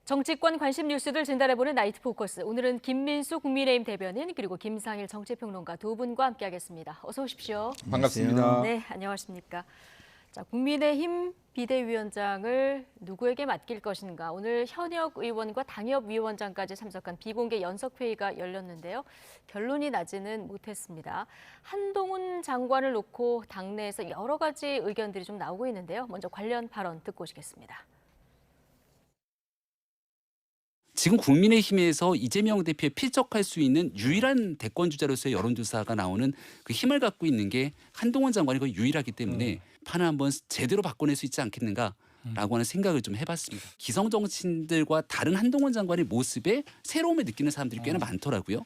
정치권 관심 뉴스들 진단해보는 나이트 포커스. 오늘은 김민수 국민의힘 대변인 그리고 김상일 정치평론가 두 분과 함께하겠습니다. 어서 오십시오. 반갑습니다. 네, 안녕하십니까. 자, 국민의힘 비대위원장을 누구에게 맡길 것인가. 오늘 현역 의원과 당협위원장까지 참석한 비공개 연석회의가 열렸는데요. 결론이 나지는 못했습니다. 한동훈 장관을 놓고 당내에서 여러 가지 의견들이 좀 나오고 있는데요. 먼저 관련 발언 듣고 오시겠습니다. 지금 국민의힘에서 이재명 대표에 필적할 수 있는 유일한 대권 주자로서의 여론조사가 나오는 그 힘을 갖고 있는 게 한동훈 장관이 거의 유일하기 때문에 판을 한번 제대로 바꿔낼 수 있지 않겠는가라고 하는 생각을 좀 해봤습니다. 기성 정치인들과 다른 한동훈 장관의 모습에 새로움을 느끼는 사람들이 꽤나 많더라고요.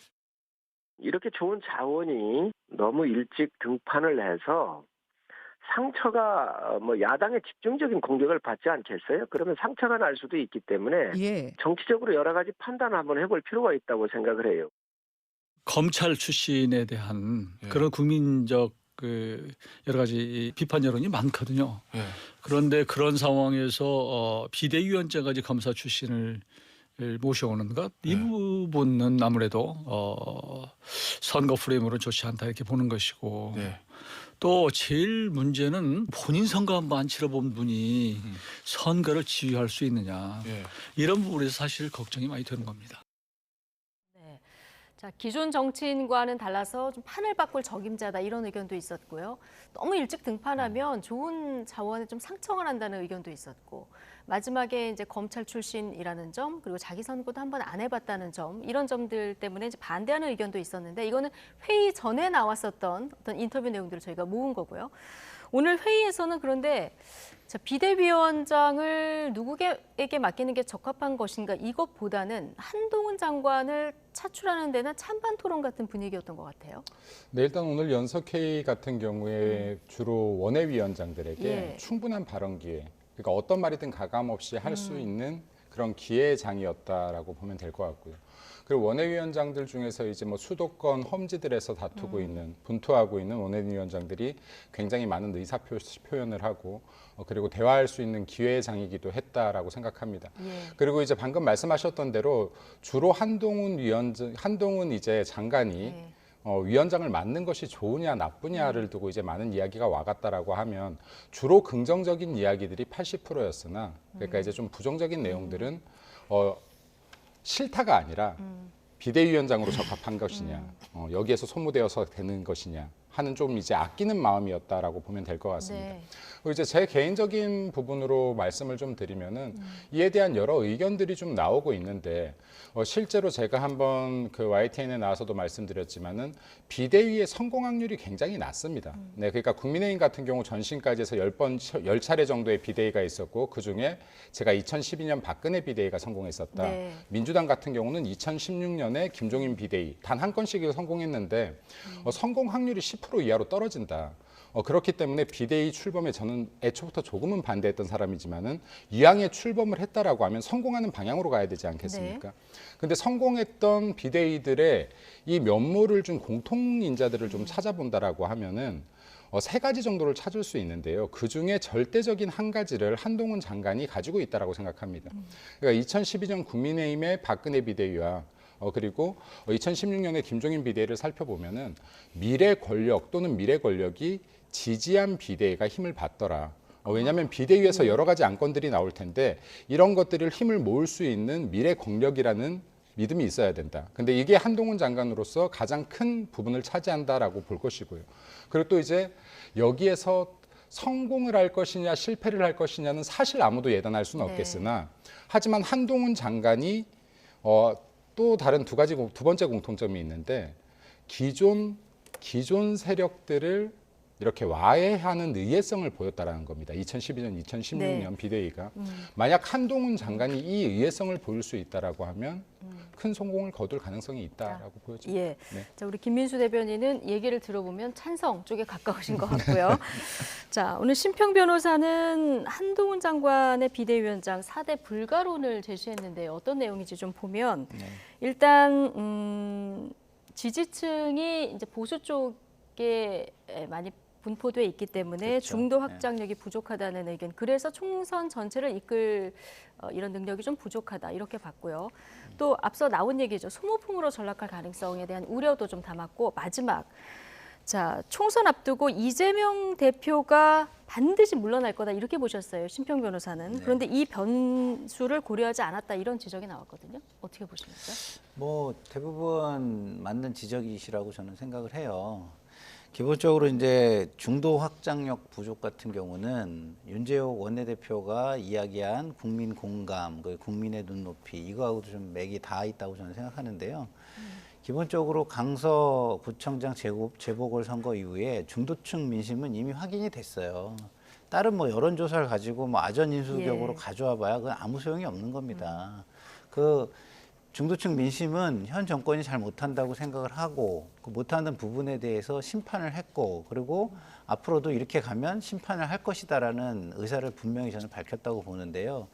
이렇게 좋은 자원이 너무 일찍 등판을 해서 상처가 야당의 집중적인 공격을 받지 않겠어요? 그러면 상처가 날 수도 있기 때문에 정치적으로 여러 가지 판단을 한번 해볼 필요가 있다고 생각을 해요. 검찰 출신에 대한 그런 국민적 여러 가지 비판 여론이 많거든요. 그런데 그런 상황에서 비대위원장까지 검사 출신을 모셔오는 것, 이 부분은 아무래도 선거 프레임으로 좋지 않다 이렇게 보는 것이고, 또 제일 문제는 본인 선거 한번 치러본 분이 선거를 지휘할 수 있느냐, 이런 부분에서 사실 걱정이 많이 되는 겁니다. 자, 기존 정치인과는 달라서 좀 판을 바꿀 적임자다 이런 의견도 있었고요. 너무 일찍 등판하면 좋은 자원에 좀 상처가 난다는 의견도 있었고, 마지막에 이제 검찰 출신이라는 점, 그리고 자기 선거도 한번 안 해봤다는 점, 이런 점들 때문에 이제 반대하는 의견도 있었는데, 이거는 회의 전에 나왔었던 어떤 인터뷰 내용들을 저희가 모은 거고요. 오늘 회의에서는 그런데 자, 비대위원장을 누구에게 맡기는 게 적합한 것인가, 이것보다는 한동훈 장관을 차출하는 데는 찬반 토론 같은 분위기였던 것 같아요. 네, 일단 오늘 연석회의 같은 경우에 주로 원외위원장들에게 충분한 발언 기회, 그러니까 어떤 말이든 가감 없이 할 수 있는 그런 기회의 장이었다라고 보면 될 것 같고요. 그리고 원외위원장들 중에서 이제 수도권 험지들에서 다투고 있는, 분투하고 있는 원외위원장들이 굉장히 많은 의사 표현을 하고 그리고 대화할 수 있는 기회의 장이기도 했다라고 생각합니다. 그리고 이제 방금 말씀하셨던 대로 주로 한동훈 이제 장관이 위원장을 맡는 것이 좋으냐 나쁘냐를 두고 이제 많은 이야기가 와갔다라고 하면 주로 긍정적인 이야기들이 80%였으나 그러니까 이제 좀 부정적인 내용들은 싫다가 아니라 비대위원장으로 적합한 것이냐, 여기에서 소모되어서 되는 것이냐 하는 좀 이제 아끼는 마음이었다라고 보면 될 것 같습니다. 그리고 이제 제 개인적인 부분으로 말씀을 좀 드리면은 이에 대한 여러 의견들이 좀 나오고 있는데 실제로 제가 한번 그 YTN에 나와서도 말씀드렸지만은 비대위의 성공 확률이 굉장히 낮습니다. 네, 그러니까 국민의힘 같은 경우 전신까지 해서 10차례 정도의 비대위가 있었고 그 중에 제가 2012년 박근혜 비대위가 성공했었다. 민주당 같은 경우는 2016년에 김종인 비대위 단 한 건씩 성공했는데 성공 확률이 10% 이하로 떨어진다. 그렇기 때문에 비대위 출범에 저는 애초부터 조금은 반대했던 사람이지만은 이왕에 출범을 했다라고 하면 성공하는 방향으로 가야 되지 않겠습니까? 근데 성공했던 비대위들의 이 면모를 준 공통인자들을 좀 찾아본다라고 하면은 세 가지 정도를 찾을 수 있는데요. 그 중에 절대적인 한 가지를 한동훈 장관이 가지고 있다라고 생각합니다. 그러니까 2012년 국민의힘의 박근혜 비대위와 그리고 2016년에 김종인 비대위를 살펴보면은 미래 권력 또는 미래 권력이 지지한 비대위가 힘을 받더라. 왜냐하면 비대위에서 여러 가지 안건들이 나올 텐데 이런 것들을 힘을 모을 수 있는 미래 권력이라는 믿음이 있어야 된다. 근데 이게 한동훈 장관으로서 가장 큰 부분을 차지한다라고 볼 것이고요. 그리고 또 이제 여기에서 성공을 할 것이냐 실패를 할 것이냐는 사실 아무도 예단할 수는 없겠으나 하지만 한동훈 장관이 또 다른 두 번째 공통점이 있는데 기존 세력들을 이렇게 와해하는 의회성을 보였다라는 겁니다. 2012년, 2016년 비대위가 만약 한동훈 장관이 이 의회성을 보일 수 있다라고 하면 큰 성공을 거둘 가능성이 있다라고 보여집니다. 자, 우리 김민수 대변인은 얘기를 들어보면 찬성 쪽에 가까우신 것 같고요. 자, 오늘 심평 변호사는 한동훈 장관의 비대위원장 4대 불가론을 제시했는데 어떤 내용인지 좀 보면 일단 지지층이 이제 보수 쪽에 많이 분포돼 있기 때문에 그렇죠. 중도 확장력이 부족하다는 의견. 그래서 총선 전체를 이끌 이런 능력이 좀 부족하다 이렇게 봤고요. 또 앞서 나온 얘기죠. 소모품으로 전락할 가능성에 대한 우려도 좀 담았고 마지막. 자, 총선 앞두고 이재명 대표가 반드시 물러날 거다 이렇게 보셨어요. 심평 변호사는. 네. 그런데 이 변수를 고려하지 않았다 이런 지적이 나왔거든요. 어떻게 보십니까? 뭐 대부분 맞는 지적이시라고 저는 생각을 해요. 기본적으로 이제 중도 확장력 부족 같은 경우는 윤재옥 원내대표가 이야기한 국민 공감, 그 국민의 눈높이 이거하고도 좀 맥이 닿아 있다고 저는 생각하는데요. 기본적으로 강서구청장 재보궐선거 이후에 중도층 민심은 이미 확인이 됐어요. 다른 뭐 여론조사를 가지고 뭐 아전인수격으로 가져와봐야 그건 아무 소용이 없는 겁니다. 그 중도층 민심은 현 정권이 잘 못한다고 생각을 하고 그 못하는 부분에 대해서 심판을 했고 그리고 앞으로도 이렇게 가면 심판을 할 것이다라는 의사를 분명히 저는 밝혔다고 보는데요.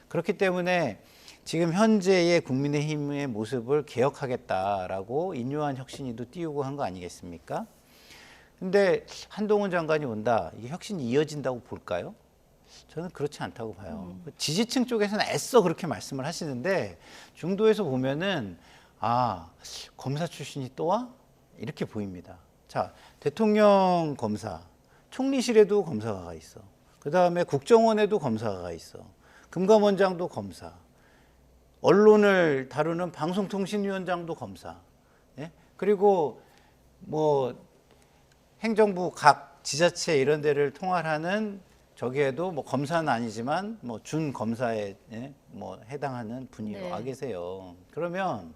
그렇기 때문에 지금 현재의 국민의힘의 모습을 개혁하겠다라고 인요한 혁신이도 띄우고 한 거 아니겠습니까? 근데 한동훈 장관이 온다. 이게 혁신이 이어진다고 볼까요? 저는 그렇지 않다고 봐요. 지지층 쪽에서는 애써 그렇게 말씀을 하시는데 중도에서 보면은 아, 검사 출신이 또 와? 이렇게 보입니다. 자, 대통령 검사, 총리실에도 검사가 가 있어. 그다음에 국정원에도 검사가 가 있어. 금감원장도 검사. 언론을 다루는 방송통신위원장도 검사. 예? 그리고 뭐 행정부 각 지자체 이런 데를 통할하는 저기에도 뭐 검사는 아니지만 뭐 준 검사에 뭐 해당하는 분이 와 계세요. 그러면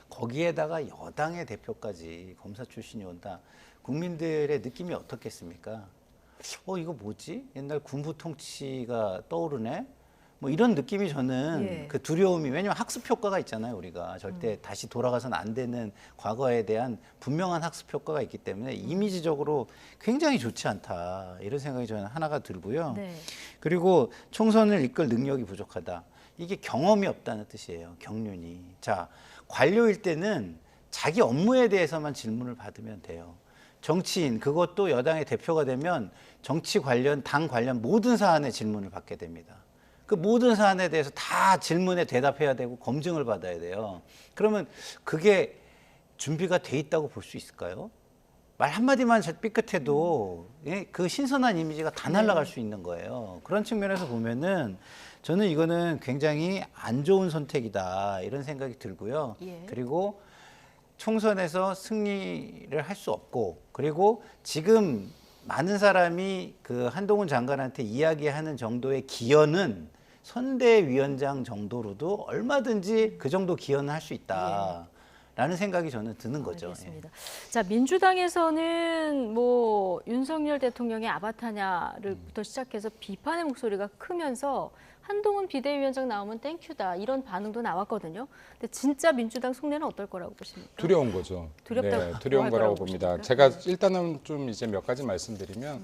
거기에다가 여당의 대표까지 검사 출신이 온다. 국민들의 느낌이 어떻겠습니까? 이거 뭐지? 옛날 군부 통치가 떠오르네. 뭐 이런 느낌이 저는 그 두려움이 왜냐면 학습 효과가 있잖아요. 우리가 절대 다시 돌아가서는 안 되는 과거에 대한 분명한 학습 효과가 있기 때문에 이미지적으로 굉장히 좋지 않다 이런 생각이 저는 하나가 들고요. 그리고 총선을 이끌 능력이 부족하다. 이게 경험이 없다는 뜻이에요. 경륜이. 자, 관료일 때는 자기 업무에 대해서만 질문을 받으면 돼요. 정치인 그것도 여당의 대표가 되면 정치 관련 당 관련 모든 사안에 질문을 받게 됩니다. 그 모든 사안에 대해서 다 질문에 대답해야 되고 검증을 받아야 돼요. 그러면 그게 준비가 돼 있다고 볼 수 있을까요? 말 한마디만 삐끗해도 그 신선한 이미지가 다 날아갈 수 있는 거예요. 그런 측면에서 보면은 저는 이거는 굉장히 안 좋은 선택이다 이런 생각이 들고요. 그리고 총선에서 승리를 할 수 없고 그리고 지금 많은 사람이 그 한동훈 장관한테 이야기하는 정도의 기여는 선대위원장 정도로도 얼마든지 그 정도 기여는 할 수 있다라는 생각이 저는 드는 거죠. 알겠습니다. 자, 민주당에서는 뭐 윤석열 대통령의 아바타냐를부터 시작해서 비판의 목소리가 크면서 한동훈 비대위원장 나오면 땡큐다 이런 반응도 나왔거든요. 근데 진짜 민주당 속내는 어떨 거라고 보십니까? 두려운 거죠. 두렵다고 두려운 거라고 봅니다. 보십니까? 제가 일단은 좀 이제 몇 가지 말씀드리면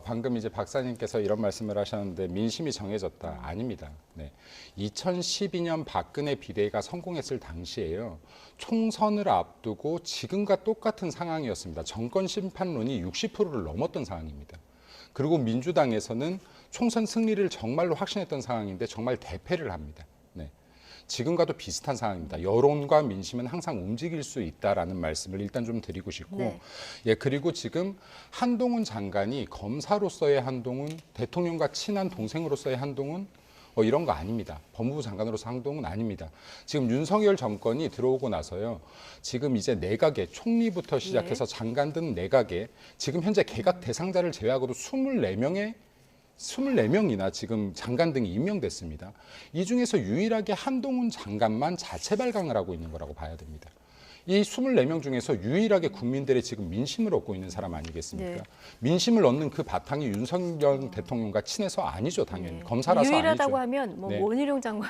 방금 이제 박사님께서 이런 말씀을 하셨는데 민심이 정해졌다. 아닙니다. 2012년 박근혜 비대위가 성공했을 당시에요. 총선을 앞두고 지금과 똑같은 상황이었습니다. 정권 심판론이 60%를 넘었던 상황입니다. 그리고 민주당에서는 총선 승리를 정말로 확신했던 상황인데 정말 대패를 합니다. 지금과도 비슷한 상황입니다. 여론과 민심은 항상 움직일 수 있다라는 말씀을 일단 좀 드리고 싶고, 그리고 지금 한동훈 장관이 검사로서의 한동훈, 대통령과 친한 동생으로서의 한동훈, 이런 거 아닙니다. 법무부 장관으로서 한동훈 아닙니다. 지금 윤석열 정권이 들어오고 나서요. 지금 이제 내각에 총리부터 시작해서 장관 등 내각에 지금 현재 개각 대상자를 제외하고도 24명이나 지금 장관 등이 임명됐습니다. 이 중에서 유일하게 한동훈 장관만 자체 발강을 하고 있는 거라고 봐야 됩니다. 이 24명 중에서 유일하게 국민들의 지금 민심을 얻고 있는 사람 아니겠습니까? 민심을 얻는 그 바탕이 윤석열 대통령과 친해서 아니죠, 당연히. 검사라서 유일하다고 아니죠. 하면 뭐 원희룡 장관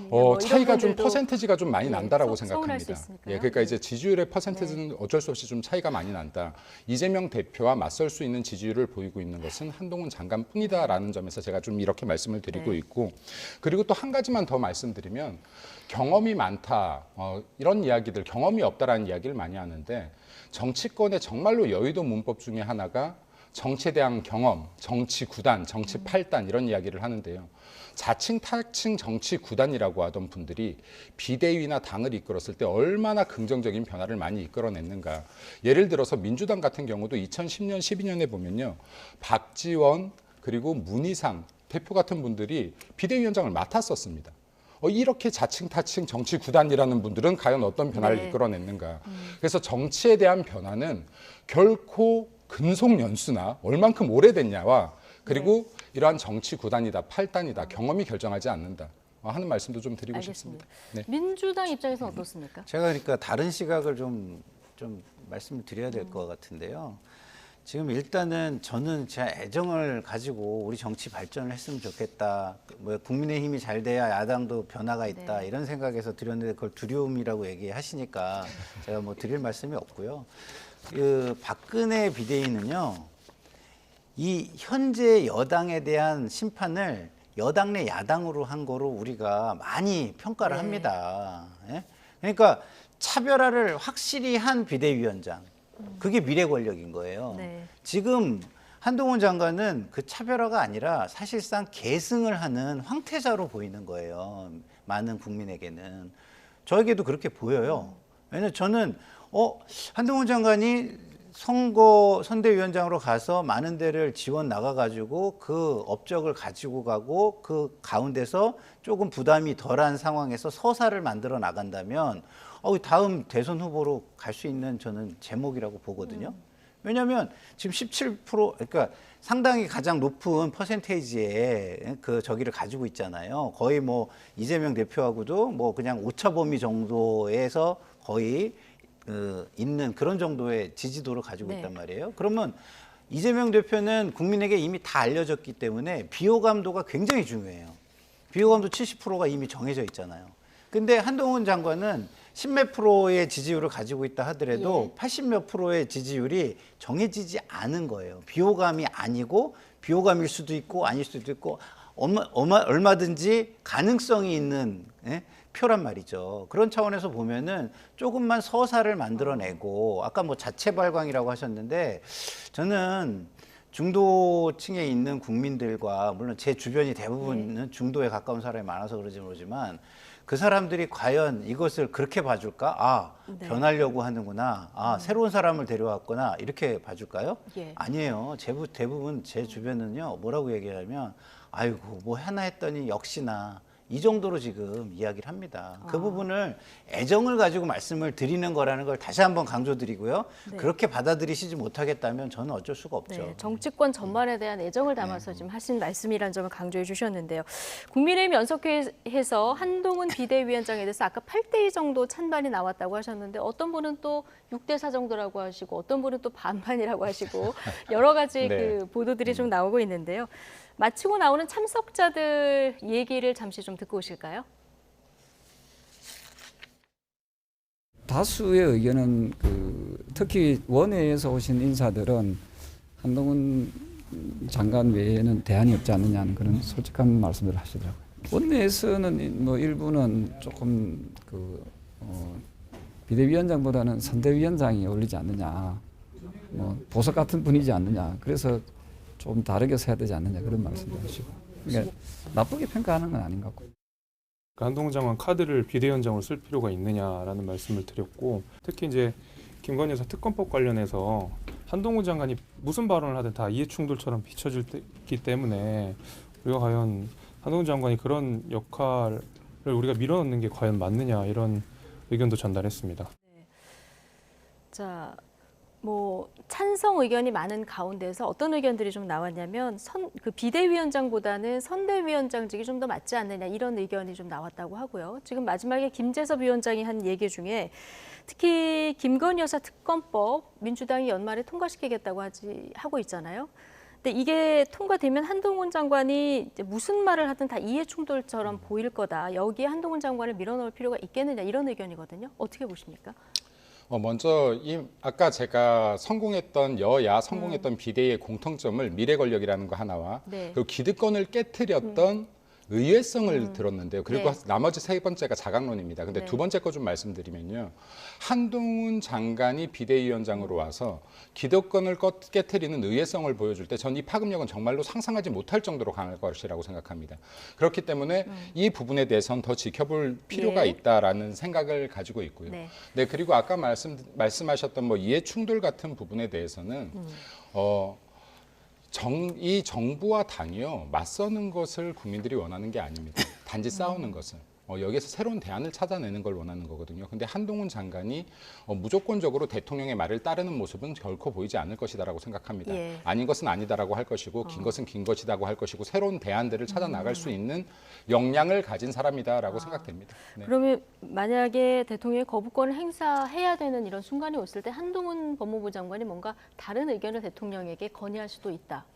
뭐 차이가 이런 좀 분들도 퍼센티지가 좀 많이 예, 난다라고 서운할 수 생각합니다. 있으니까요. 예, 그러니까 네. 이제 지지율의 퍼센티지는 어쩔 수 없이 좀 차이가 많이 난다. 이재명 대표와 맞설 수 있는 지지율을 보이고 있는 것은 한동훈 장관뿐이다라는 점에서 제가 좀 이렇게 말씀을 드리고 네. 있고, 그리고 또 한 가지만 더 말씀드리면 경험이 많다 이런 이야기들, 경험이 없다라는 이야기를 많이 하는데 정치권의 정말로 여의도 문법 중에 하나가 정치에 대한 경험, 정치 구단, 정치 팔단 이런 이야기를 하는데요. 자칭 타칭 정치 구단이라고 하던 분들이 비대위나 당을 이끌었을 때 얼마나 긍정적인 변화를 많이 이끌어냈는가. 예를 들어서 민주당 같은 경우도 2010년, 12년에 보면요. 박지원 그리고 문희상 대표 같은 분들이 비대위원장을 맡았었습니다. 이렇게 자칭 타칭 정치 구단이라는 분들은 과연 어떤 변화를 네. 이끌어냈는가. 그래서 정치에 대한 변화는 결코 근속연수나 얼만큼 오래됐냐와 그리고 이러한 정치 구단이다, 팔단이다, 경험이 결정하지 않는다 하는 말씀도 좀 드리고 알겠습니다. 싶습니다. 네. 민주당 입장에서는 어떻습니까? 제가 그러니까 다른 시각을 좀 말씀을 드려야 될 것 같은데요. 지금 일단은 저는 제 애정을 가지고 우리 정치 발전을 했으면 좋겠다. 뭐 국민의힘이 잘 돼야 야당도 변화가 있다. 네. 이런 생각에서 드렸는데 그걸 두려움이라고 얘기하시니까 제가 뭐 드릴 말씀이 없고요. 그 박근혜 비대위는요. 이 현재 여당에 대한 심판을 여당 내 야당으로 한 거로 우리가 많이 평가를 네. 합니다. 예? 그러니까 차별화를 확실히 한 비대위원장. 그게 미래 권력인 거예요. 네. 지금 한동훈 장관은 그 차별화가 아니라 사실상 계승을 하는 황태자로 보이는 거예요. 많은 국민에게는. 저에게도 그렇게 보여요. 왜냐하면 저는 한동훈 장관이 선대위원장으로 가서 많은 데를 지원 나가가지고 그 업적을 가지고 가고 그 가운데서 조금 부담이 덜한 상황에서 서사를 만들어 나간다면 다음 대선 후보로 갈 수 있는 저는 제목이라고 보거든요. 왜냐하면 지금 17% 그러니까 상당히 가장 높은 퍼센테이지의 그 저기를 가지고 있잖아요. 거의 뭐 이재명 대표하고도 뭐 그냥 오차 범위 정도에서 거의 있는 그런 정도의 지지도를 가지고 네. 있단 말이에요. 그러면 이재명 대표는 국민에게 이미 다 알려졌기 때문에 비호감도가 굉장히 중요해요. 비호감도 70%가 이미 정해져 있잖아요. 근데 한동훈 장관은 10몇 프로의 지지율을 가지고 있다 하더라도 80몇 프로의 지지율이 정해지지 않은 거예요. 비호감이 아니고 비호감일 수도 있고 아닐 수도 있고 얼마든지 가능성이 있는 표란 말이죠. 그런 차원에서 보면은 조금만 서사를 만들어내고 아까 뭐 자체 발광이라고 하셨는데 저는 중도층에 있는 국민들과 물론 제 주변이 대부분은 중도에 가까운 사람이 많아서 그런지 모르지만 그 사람들이 과연 이것을 그렇게 봐줄까? 네. 변하려고 하는구나. 새로운 사람을 데려왔구나. 이렇게 봐줄까요? 예. 아니에요. 대부분 제 주변은요. 뭐라고 얘기하면 아이고 뭐 하나 했더니 역시나 이 정도로 지금 이야기를 합니다. 그 부분을 애정을 가지고 말씀을 드리는 거라는 걸 다시 한번 강조드리고요. 네. 그렇게 받아들이시지 못하겠다면 저는 어쩔 수가 없죠. 네, 정치권 전반에 대한 애정을 담아서 지금 하신 말씀이라는 점을 강조해 주셨는데요. 국민의힘 연석회에서 한동훈 비대위원장에 대해서 아까 8대2 정도 찬반이 나왔다고 하셨는데 어떤 분은 또 6대4 정도라고 하시고 어떤 분은 또 반반이라고 하시고 여러 가지 네. 그 보도들이 좀 나오고 있는데요. 마치고 나오는 참석자들 얘기를 잠시 좀 듣고 오실까요? 다수의 의견은 특히 원외에서 오신 인사들은 한동훈 장관 외에는 대안이 없지 않느냐는 그런 솔직한 말씀을 하시더라고요. 원내에서는 뭐 일부는 조금 비대위원장보다는 선대위원장이 어울리지 않느냐, 뭐 보석 같은 분이지 않느냐. 그래서 좀 다르게 해야 되지 않느냐 그런 말씀도 하시고. 그러니까 나쁘게 평가하는 건 아닌 것 같고요. 한동훈 장관 카드를 비대위원장으로 쓸 필요가 있느냐라는 말씀을 드렸고 특히 이제 김건희 여사 특검법 관련해서 한동훈 장관이 무슨 발언을 하든 다 이해충돌처럼 비춰지기 때문에 우리가 과연 한동훈 장관이 그런 역할을 우리가 밀어넣는 게 과연 맞느냐 이런 의견도 전달했습니다. 자, 뭐 찬성 의견이 많은 가운데서 어떤 의견들이 좀 나왔냐면 그 비대위원장보다는 선대위원장직이 좀 더 맞지 않느냐 이런 의견이 좀 나왔다고 하고요. 지금 마지막에 김재섭 위원장이 한 얘기 중에 특히 김건희 여사 특검법 민주당이 연말에 통과시키겠다고 하고 있잖아요. 근데 이게 통과되면 한동훈 장관이 이제 무슨 말을 하든 다 이해 충돌처럼 보일 거다. 여기에 한동훈 장관을 밀어넣을 필요가 있겠느냐 이런 의견이거든요. 어떻게 보십니까? 먼저 아까 제가 여야 성공했던 비대위의 공통점을 미래 권력이라는 거 하나와 네. 그리고 기득권을 깨트렸던 의외성을 들었는데요. 그리고 네. 나머지 세 번째가 자강론입니다. 근데 네. 두 번째 거 좀 말씀드리면요. 한동훈 장관이 비대위원장으로 와서 기득권을 깨트리는 의외성을 보여줄 때 전 이 파급력은 정말로 상상하지 못할 정도로 강할 것이라고 생각합니다. 그렇기 때문에 이 부분에 대해서는 더 지켜볼 필요가 네. 있다라는 생각을 가지고 있고요. 네. 네, 그리고 아까 말씀하셨던 뭐 이해 충돌 같은 부분에 대해서는 이 정부와 당이요 맞서는 것을 국민들이 원하는 게 아닙니다. 단지 싸우는 것을. 여기에서 새로운 대안을 찾아내는 걸 원하는 거거든요. 근데 한동훈 장관이 무조건적으로 대통령의 말을 따르는 모습은 결코 보이지 않을 것이다라고 생각합니다. 예. 아닌 것은 아니다라고 할 것이고 긴 것은 긴 것이다고 할 것이고 새로운 대안들을 찾아 나갈 수 있는 역량을 가진 사람이다라고 생각됩니다. 네. 그러면 만약에 대통령이 거부권을 행사해야 되는 이런 순간이 왔을 때 한동훈 법무부 장관이 뭔가 다른 의견을 대통령에게 건의할 수도 있다.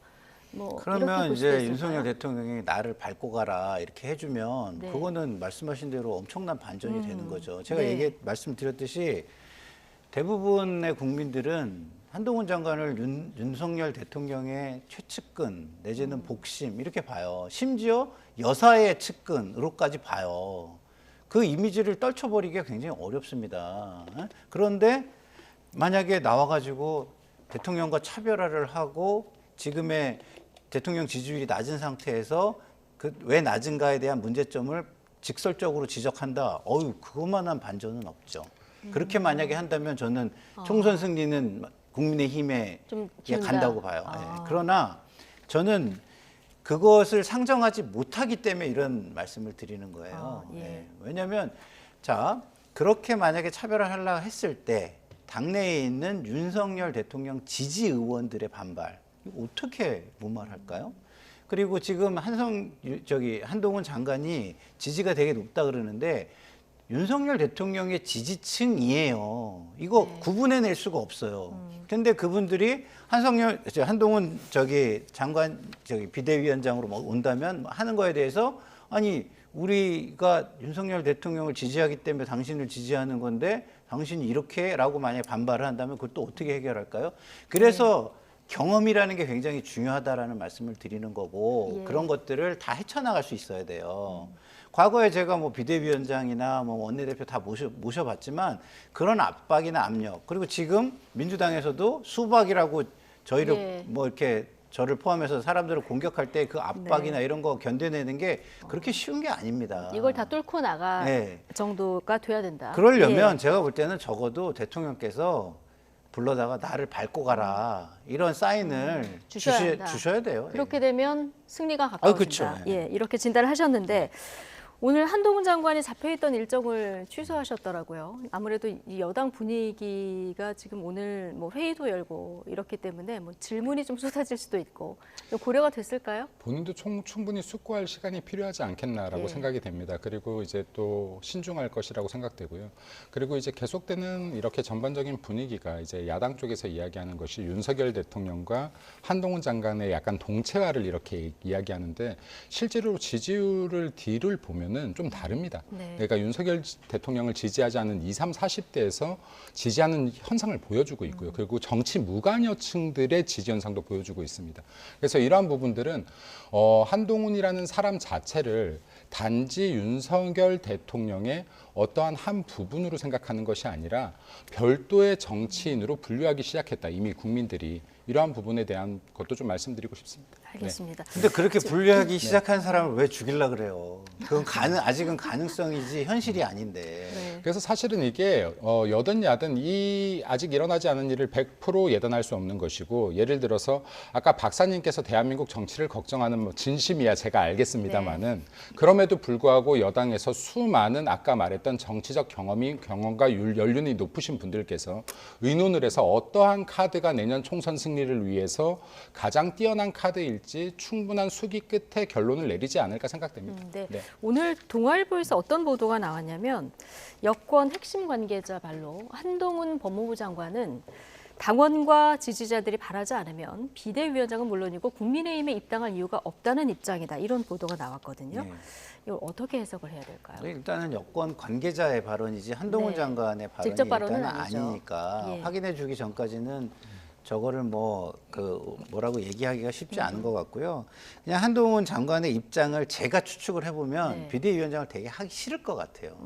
뭐 이렇게 그러면 볼 수도 이제 있을까요? 윤석열 대통령이 나를 밟고 가라 이렇게 해주면 네. 그거는 말씀하신 대로 엄청난 반전이 되는 거죠. 제가 네. 말씀드렸듯이 대부분의 국민들은 한동훈 장관을 윤석열 대통령의 최측근 내지는 복심 이렇게 봐요. 심지어 여사의 측근으로까지 봐요. 그 이미지를 떨쳐버리기가 굉장히 어렵습니다. 그런데 만약에 나와가지고 대통령과 차별화를 하고 지금의 대통령 지지율이 낮은 상태에서 그 왜 낮은가에 대한 문제점을 직설적으로 지적한다. 그것만한 반전은 없죠. 그렇게 만약에 한다면 저는 총선 승리는 국민의힘에 좀 기운다. 간다고 봐요. 예. 그러나 저는 그것을 상정하지 못하기 때문에 이런 말씀을 드리는 거예요. 예. 예. 왜냐하면 자 그렇게 만약에 차별을 하려고 했을 때 당내에 있는 윤석열 대통령 지지 의원들의 반발 이거 어떻게 무마할까요? 그리고 지금 한동훈 장관이 지지가 되게 높다 그러는데 윤석열 대통령의 지지층이에요. 이거 구분해낼 수가 없어요. 근데 그분들이 한동훈 장관 비대위원장으로 온다면 하는 거에 대해서 아니 우리가 윤석열 대통령을 지지하기 때문에 당신을 지지하는 건데 당신이 이렇게라고 만약에 반발을 한다면 그것도 어떻게 해결할까요? 그래서 경험이라는 게 굉장히 중요하다라는 말씀을 드리는 거고 그런 것들을 다 헤쳐나갈 수 있어야 돼요. 과거에 제가 뭐 비대위원장이나 뭐 원내대표 다 모셔봤지만 그런 압박이나 압력 그리고 지금 민주당에서도 수박이라고 저희를 뭐 이렇게 저를 포함해서 사람들을 공격할 때 그 압박이나 이런 거 견뎌내는 게 그렇게 쉬운 게 아닙니다. 이걸 다 뚫고 나갈 정도가 돼야 된다. 그러려면 제가 볼 때는 적어도 대통령께서 불러다가 나를 밟고 가라 이런 사인을 주셔야 돼요. 그렇게 되면 승리가 가까워진다. 그렇죠. 이렇게 진단을 하셨는데 오늘 한동훈 장관이 잡혀있던 일정을 취소하셨더라고요. 아무래도 이 여당 분위기가 지금 오늘 뭐 회의도 열고 이렇기 때문에 뭐 질문이 좀 쏟아질 수도 있고 고려가 됐을까요? 본인도 충분히 숙고할 시간이 필요하지 않겠나라고 생각이 됩니다. 그리고 이제 또 신중할 것이라고 생각되고요. 그리고 이제 계속되는 이렇게 전반적인 분위기가 이제 야당 쪽에서 이야기하는 것이 윤석열 대통령과 한동훈 장관의 약간 동체화를 이렇게 이야기하는데 실제로 지지율을 뒤를 보면 좀 다릅니다. 그러니까 윤석열 대통령을 지지하지 않는 20, 30, 40대에서 지지하는 현상을 보여주고 있고요. 그리고 정치 무관여층들의 지지 현상도 보여주고 있습니다. 그래서 이러한 부분들은 한동훈이라는 사람 자체를 단지 윤석열 대통령의 어떠한 한 부분으로 생각하는 것이 아니라 별도의 정치인으로 분류하기 시작했다. 이미 국민들이. 이러한 부분에 대한 것도 좀 말씀드리고 싶습니다. 알겠습니다. 근데 그렇게 분류하기 시작한 사람을 왜 죽이려고 그래요? 그건 아직은 가능성이지 현실이 아닌데. 그래서 사실은 이게 여든 야든 아직 일어나지 않은 일을 100% 예단할 수 없는 것이고 예를 들어서 아까 박사님께서 대한민국 정치를 걱정하는 뭐 진심이야 제가 알겠습니다만은 그럼에도 불구하고 여당에서 수많은 아까 말했던 정치적 경험과 연륜이 높으신 분들께서 의논을 해서 어떠한 카드가 내년 총선 승리를 위해서 가장 뛰어난 카드일지 충분한 수기 끝에 결론을 내리지 않을까 생각됩니다. 오늘 동아일보에서 어떤 보도가 나왔냐면 여권 핵심 관계자 말로 한동훈 법무부 장관은 당원과 지지자들이 바라지 않으면 비대위원장은 물론이고 국민의힘에 입당할 이유가 없다는 입장이다. 이런 보도가 나왔거든요. 네. 이걸 어떻게 해석을 해야 될까요? 일단은 여권 관계자의 발언이지 한동훈 네. 장관의 발언이 직접 발언은 일단은 아니죠. 아니니까 예. 확인해 주기 전까지는 저거를 뭐라고 얘기하기가 쉽지 않은 것 같고요. 그냥 한동훈 장관의 입장을 제가 추측을 해보면 네. 비대위원장을 되게 하기 싫을 것 같아요.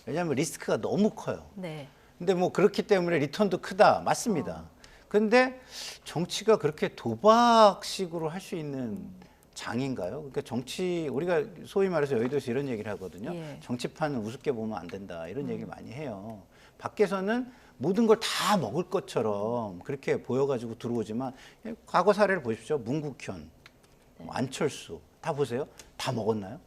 왜냐하면 리스크가 너무 커요. 네. 근데 뭐 그렇기 때문에 리턴도 크다. 맞습니다. 근데 정치가 그렇게 도박식으로 할 수 있는 장인가요? 그러니까 정치, 우리가 소위 말해서 여의도에서 이런 얘기를 하거든요. 예. 정치판은 우습게 보면 안 된다. 이런 얘기를 많이 해요. 밖에서는 모든 걸 다 먹을 것처럼 그렇게 보여가지고 들어오지만 과거 사례를 보십시오. 문국현, 안철수 다 보세요. 다 먹었나요?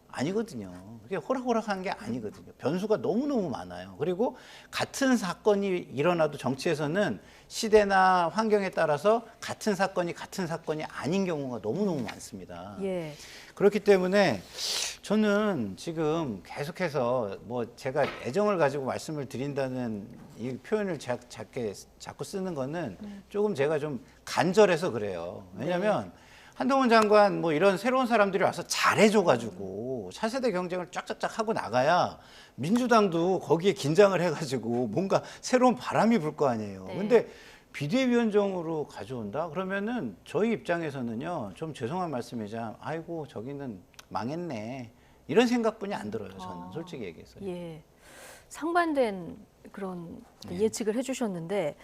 아니거든요. 그게 호락호락한 게 아니거든요. 변수가 너무너무 많아요. 그리고 같은 사건이 일어나도 정치에서는 시대나 환경에 따라서 같은 사건이 아닌 경우가 너무너무 많습니다. 예. 그렇기 때문에 저는 지금 계속해서 뭐 제가 애정을 가지고 말씀을 드린다는 이 표현을 자꾸 쓰는 거는 조금 제가 좀 간절해서 그래요. 왜냐하면 한동훈 장관 뭐 이런 새로운 사람들이 와서 잘해줘가지고 차세대 경쟁을 쫙쫙쫙 하고 나가야 민주당도 거기에 긴장을 해가지고 뭔가 새로운 바람이 불 거 아니에요. 네. 근데 비대위원장으로 가져온다? 그러면은 저희 입장에서는요, 좀 죄송한 말씀이자, 아이고, 저기는 망했네. 이런 생각뿐이 안 들어요, 저는. 솔직히 얘기해서. 예. 상반된 그런 예측을 해주셨는데,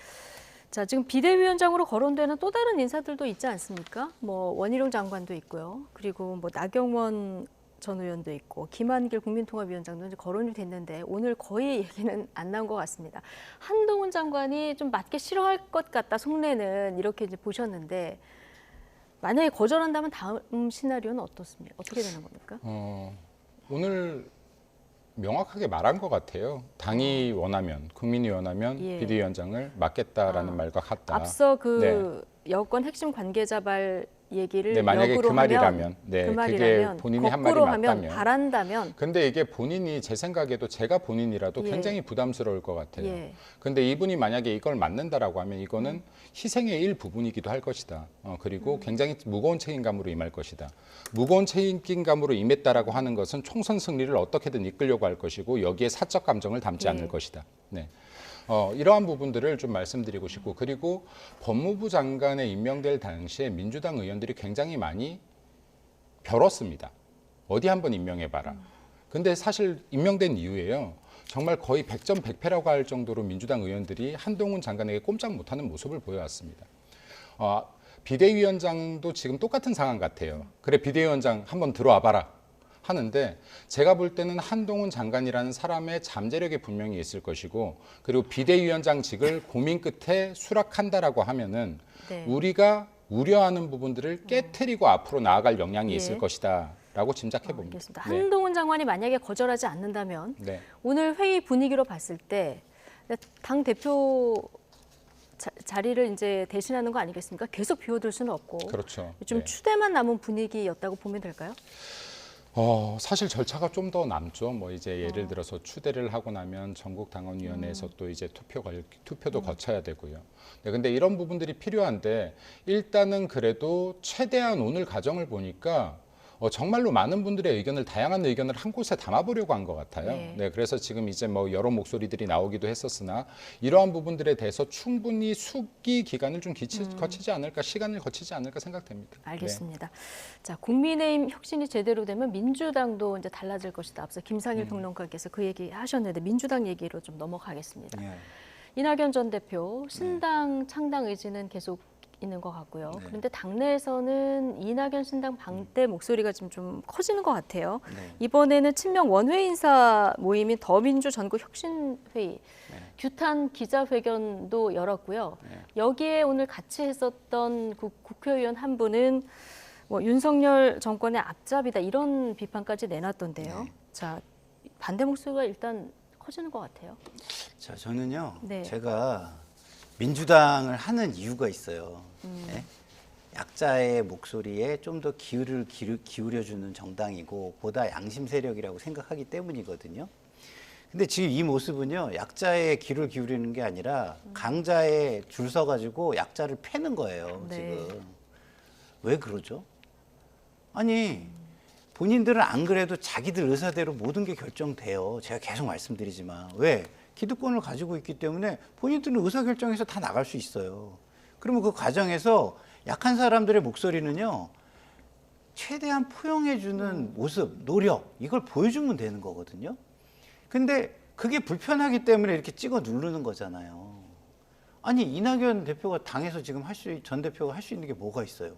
자, 지금 비대위원장으로 거론되는 또 다른 인사들도 있지 않습니까? 뭐 원희룡 장관도 있고요. 그리고 뭐 나경원 전 의원도 있고 김한길 국민통합위원장도 이제 거론이 됐는데 오늘 거의 얘기는 안 나온 것 같습니다. 한동훈 장관이 좀 맞기 싫어할 것 같다 속내는 이렇게 이제 보셨는데 만약에 거절한다면 다음 시나리오는 어떻습니까? 어떻게 되는 겁니까? 오늘 명확하게 말한 것 같아요. 당이 원하면, 국민이 원하면 예. 비대위원장을 맡겠다라는 말과 같다. 앞서 그 여권 핵심 관계자 발 얘기를 네, 만약에 역으로 그 말이라면, 하면, 네, 그 그게 말이라면 본인이 한 말이 거꾸로 하면 맞다면. 바란다면 근데 이게 본인이 제 생각에도 제가 본인이라도 예. 굉장히 부담스러울 것 같아요. 예. 근데 이분이 만약에 이걸 맡는다라고 하면 이거는 희생의 일부분이기도 할 것이다. 그리고 굉장히 무거운 책임감으로 임할 것이다. 무거운 책임감으로 임했다라고 하는 것은 총선 승리를 어떻게든 이끌려고 할 것이고 여기에 사적 감정을 담지 않을 것이다. 네. 이러한 부분들을 좀 말씀드리고 싶고 그리고 법무부 장관에 임명될 당시에 민주당 의원들이 굉장히 많이 벼렀습니다. 어디 한번 임명해봐라. 근데 사실 임명된 이후에요. 정말 거의 100점 100패라고 할 정도로 민주당 의원들이 한동훈 장관에게 꼼짝 못하는 모습을 보여왔습니다. 비대위원장도 지금 똑같은 상황 같아요. 그래 비대위원장 한번 들어와봐라 하는데 제가 볼 때는 한동훈 장관이라는 사람의 잠재력이 분명히 있을 것이고 그리고 비대위원장직을 고민 끝에 수락한다라고 하면은 네. 우리가 우려하는 부분들을 깨트리고 앞으로 나아갈 역량이 예. 있을 것이다라고 짐작해 봅니다. 알겠습니다. 네. 한동훈 장관이 만약에 거절하지 않는다면 네. 오늘 회의 분위기로 봤을 때 당 대표 자리를 이제 대신하는 거 아니겠습니까? 계속 비워둘 수는 없고 그렇죠. 좀 네. 추대만 남은 분위기였다고 보면 될까요? 사실 절차가 좀 더 남죠. 뭐 이제 예를 들어서 추대를 하고 나면 전국 당원위원회에서 또 이제 투표도 거쳐야 되고요. 네, 근데 이런 부분들이 필요한데 일단은 그래도 최대한 오늘 과정을 보니까 정말로 많은 분들의 의견을 다양한 의견을 한 곳에 담아보려고 한 것 같아요. 네. 네, 그래서 지금 이제 뭐 여러 목소리들이 나오기도 했었으나 이러한 부분들에 대해서 충분히 숙기 기간을 좀 거치지 않을까, 시간을 거치지 않을까 생각됩니다. 알겠습니다. 자, 국민의힘 혁신이 제대로 되면 민주당도 이제 달라질 것이다. 앞서 김상일 평론가께서 그 얘기 하셨는데 민주당 얘기로 좀 넘어가겠습니다. 네. 이낙연 전 대표 신당 창당 의지는 계속 있는 것 같고요. 네. 그런데 당내에서는 이낙연 신당 반대 목소리가 지금 좀 커지는 것 같아요. 네. 이번에는 친명 원외 인사 모임인 더민주 전국 혁신회의 규탄 기자회견도 열었고요. 여기에 오늘 같이 했었던 국회의원 한 분은 뭐 윤석열 정권의 앞잡이다 이런 비판까지 내놨던데요. 자, 반대 목소리가 일단 커지는 것 같아요. 자, 저는요, 네. 제가 민주당을 하는 이유가 있어요. 네? 약자의 목소리에 좀 더 기울여주는 정당이고 보다 양심 세력이라고 생각하기 때문이거든요. 근데 지금 이 모습은요, 약자의 귀를 기울이는 게 아니라 강자에 줄 서가지고 약자를 패는 거예요, 네. 지금. 왜 그러죠? 아니, 본인들은 안 그래도 자기들 의사대로 모든 게 결정돼요. 제가 계속 말씀드리지만. 왜? 기득권을 가지고 있기 때문에 본인들은 의사결정에서 다 나갈 수 있어요. 그러면 그 과정에서 약한 사람들의 목소리는요, 최대한 포용해주는 모습, 노력, 이걸 보여주면 되는 거거든요. 근데 그게 불편하기 때문에 이렇게 찍어 누르는 거잖아요. 아니, 이낙연 대표가 당에서 지금 전 대표가 할 수 있는 게 뭐가 있어요?